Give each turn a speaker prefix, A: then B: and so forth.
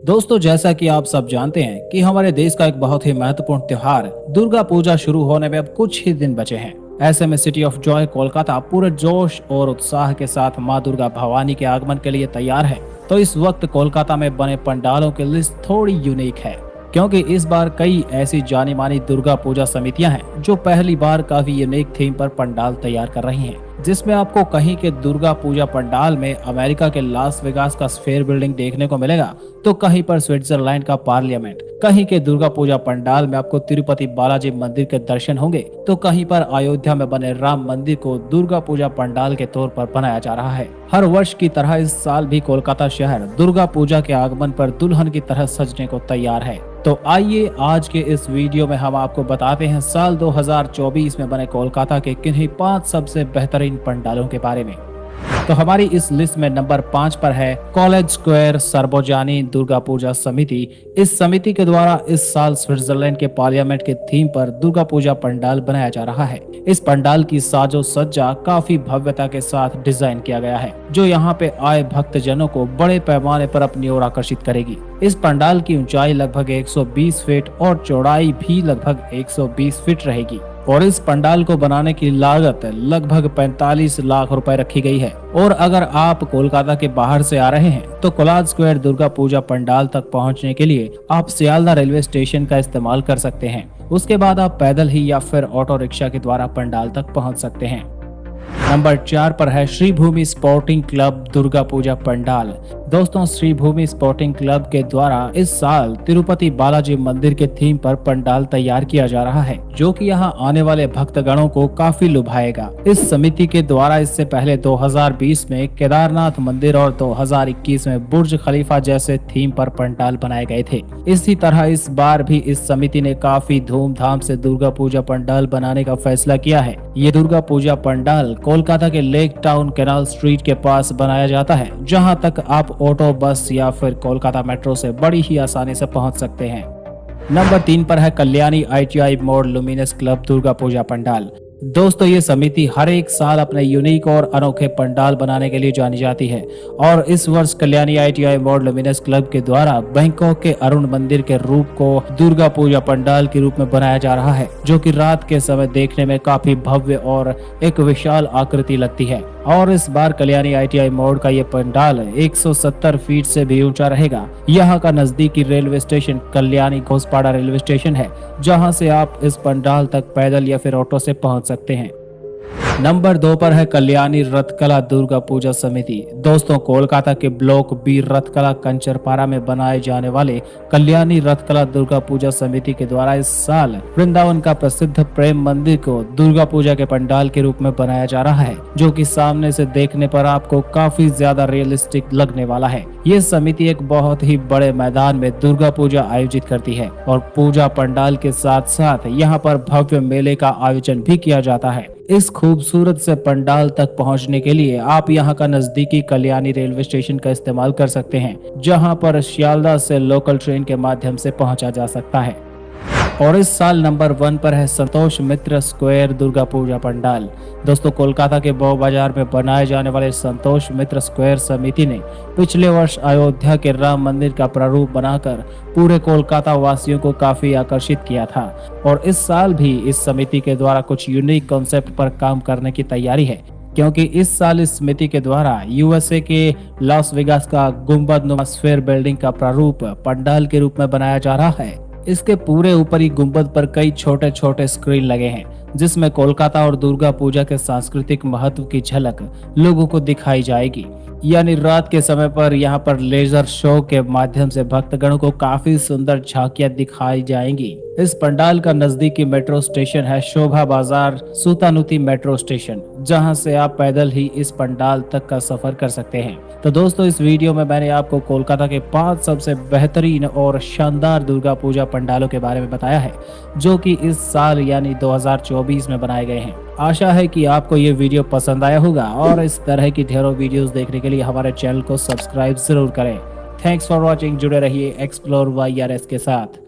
A: दोस्तों, जैसा कि आप सब जानते हैं कि हमारे देश का एक बहुत ही महत्वपूर्ण त्योहार दुर्गा पूजा शुरू होने में अब कुछ ही दिन बचे हैं। ऐसे में सिटी ऑफ जॉय कोलकाता पूरे जोश और उत्साह के साथ मां दुर्गा भवानी के आगमन के लिए तैयार है। तो इस वक्त कोलकाता में बने पंडालों की लिस्ट थोड़ी यूनिक है, क्योंकि इस बार कई ऐसी जानी मानी दुर्गा पूजा समितियां हैं जो पहली बार काफी यूनिक थीम पर पंडाल तैयार कर रही हैं, जिसमें आपको कहीं के दुर्गा पूजा पंडाल में अमेरिका के लास वेगास का स्फेयर बिल्डिंग देखने को मिलेगा, तो कहीं पर स्विट्जरलैंड का पार्लियामेंट, कहीं के दुर्गा पूजा पंडाल में आपको तिरुपति बालाजी मंदिर के दर्शन होंगे, तो कहीं पर अयोध्या में बने राम मंदिर को दुर्गा पूजा पंडाल के तौर पर बनाया जा रहा है। हर वर्ष की तरह इस साल भी कोलकाता शहर दुर्गा पूजा के आगमन पर दुल्हन की तरह सजने को तैयार है। तो आइए आज के इस वीडियो में हम आपको बताते हैं साल 2024 में बने कोलकाता के किन्हीं 5 सबसे बेहतरीन पंडालों के बारे में। तो हमारी इस लिस्ट में नंबर 5 पर है कॉलेज स्क्वायर सर्वजनिक दुर्गा पूजा समिति। इस समिति के द्वारा इस साल स्विट्जरलैंड के पार्लियामेंट के थीम पर दुर्गा पूजा पंडाल बनाया जा रहा है। इस पंडाल की साजो सज्जा काफी भव्यता के साथ डिजाइन किया गया है, जो यहाँ पे आए भक्तजनों को बड़े पैमाने पर अपनी ओर आकर्षित करेगी। इस पंडाल की ऊंचाई लगभग 120 फीट और चौड़ाई भी लगभग 120 फीट रहेगी, और इस पंडाल को बनाने की लागत लगभग 45 लाख रुपए रखी गई है। और अगर आप कोलकाता के बाहर से आ रहे हैं तो कोलाज स्क्वायर दुर्गा पूजा पंडाल तक पहुंचने के लिए आप सियालदा रेलवे स्टेशन का इस्तेमाल कर सकते हैं। उसके बाद आप पैदल ही या फिर ऑटो रिक्शा के द्वारा पंडाल तक पहुंच सकते हैं। नंबर 4 पर है श्री भूमि स्पोर्टिंग क्लब दुर्गा पूजा पंडाल। दोस्तों, श्री भूमि स्पोर्टिंग क्लब के द्वारा इस साल तिरुपति बालाजी मंदिर के थीम पर पंडाल तैयार किया जा रहा है, जो कि यहां आने वाले भक्तगणों को काफी लुभाएगा। इस समिति के द्वारा इससे पहले 2020 में केदारनाथ मंदिर और 2021 में बुर्ज खलीफा जैसे थीम पर पंडाल बनाए गए थे। इसी तरह इस बार भी इस समिति ने काफी धूमधाम से दुर्गा पूजा पंडाल बनाने का फैसला किया है। ये दुर्गा पूजा पंडाल कोलकाता के लेक टाउन कैनाल स्ट्रीट के पास बनाया जाता है, जहां तक आप ऑटो, बस या फिर कोलकाता मेट्रो से बड़ी ही आसानी से पहुंच सकते हैं। नंबर 3 पर है कल्याणी ITI मोड़ लुमिनस क्लब दुर्गा पूजा पंडाल। दोस्तों, ये समिति हर एक साल अपने यूनिक और अनोखे पंडाल बनाने के लिए जानी जाती है, और इस वर्ष कल्याणी ITI मोड़ लुमिनस क्लब के द्वारा बैंकॉक के अरुण मंदिर के रूप को दुर्गा पूजा पंडाल के रूप में बनाया जा रहा है, जो कि रात के समय देखने में काफी भव्य और एक विशाल आकृति लगती है। और इस बार कल्याणी ITI मोड़ का ये पंडाल 170 फीट से भी ऊंचा रहेगा। यहाँ का नजदीकी railway station Kalyani Ghoshpara railway station है, जहाँ से आप इस पंडाल तक पैदल या फिर ऑटो से पहुँच सकते हैं। नंबर 2 पर है कल्याणी रथकला दुर्गा पूजा समिति। दोस्तों, कोलकाता के ब्लॉक बी रथकला कंचरपारा में बनाए जाने वाले कल्याणी रथकला दुर्गा पूजा समिति के द्वारा इस साल वृंदावन का प्रसिद्ध प्रेम मंदिर को दुर्गा पूजा के पंडाल के रूप में बनाया जा रहा है, जो कि सामने से देखने पर आपको काफी ज्यादा रियलिस्टिक लगने वाला है। ये समिति एक बहुत ही बड़े मैदान में दुर्गा पूजा आयोजित करती है, और पूजा पंडाल के साथ साथ यहाँ पर भव्य मेले का आयोजन भी किया जाता है। इस खूबसूरत से पंडाल तक पहुंचने के लिए आप यहां का नजदीकी कल्याणी रेलवे स्टेशन का इस्तेमाल कर सकते हैं, जहां पर सियालदा से लोकल ट्रेन के माध्यम से पहुंचा जा सकता है। और इस साल नंबर 1 पर है संतोष मित्र स्क्वायर दुर्गा पूजा पंडाल। दोस्तों, कोलकाता के बौ बाजार में बनाए जाने वाले संतोष मित्र स्क्वायर समिति ने पिछले वर्ष अयोध्या के राम मंदिर का प्रारूप बनाकर पूरे कोलकाता वासियों को काफी आकर्षित किया था, और इस साल भी इस समिति के द्वारा कुछ यूनिक कॉन्सेप्ट पर काम करने की तैयारी है, क्योंकि इस साल इस समिति के द्वारा USA के लास वेगास का गुंबद स्फेयर बिल्डिंग का प्रारूप पंडाल के रूप में बनाया जा रहा है। इसके पूरे ऊपरी गुंबद पर कई छोटे छोटे स्क्रीन लगे हैं, जिसमें कोलकाता और दुर्गा पूजा के सांस्कृतिक महत्व की झलक लोगों को दिखाई जाएगी। यानी रात के समय पर यहाँ पर लेजर शो के माध्यम से भक्तगणों को काफी सुंदर झांकियां दिखाई जाएंगी। इस पंडाल का नजदीकी मेट्रो स्टेशन है शोभा बाजार सूतानुती मेट्रो स्टेशन, जहां से आप पैदल ही इस पंडाल तक का सफर कर सकते हैं। तो दोस्तों, इस वीडियो में मैंने आपको कोलकाता के 5 सबसे बेहतरीन और शानदार दुर्गा पूजा पंडालों के बारे में बताया है, जो कि इस साल यानी 2024 में बनाए गए हैं। आशा है कि आपको ये वीडियो पसंद आया होगा, और इस तरह की ढेरों वीडियोस देखने के लिए हमारे चैनल को सब्सक्राइब जरूर करें। Thanks for watching. जुड़े रहिए एक्सप्लोर YRS के साथ।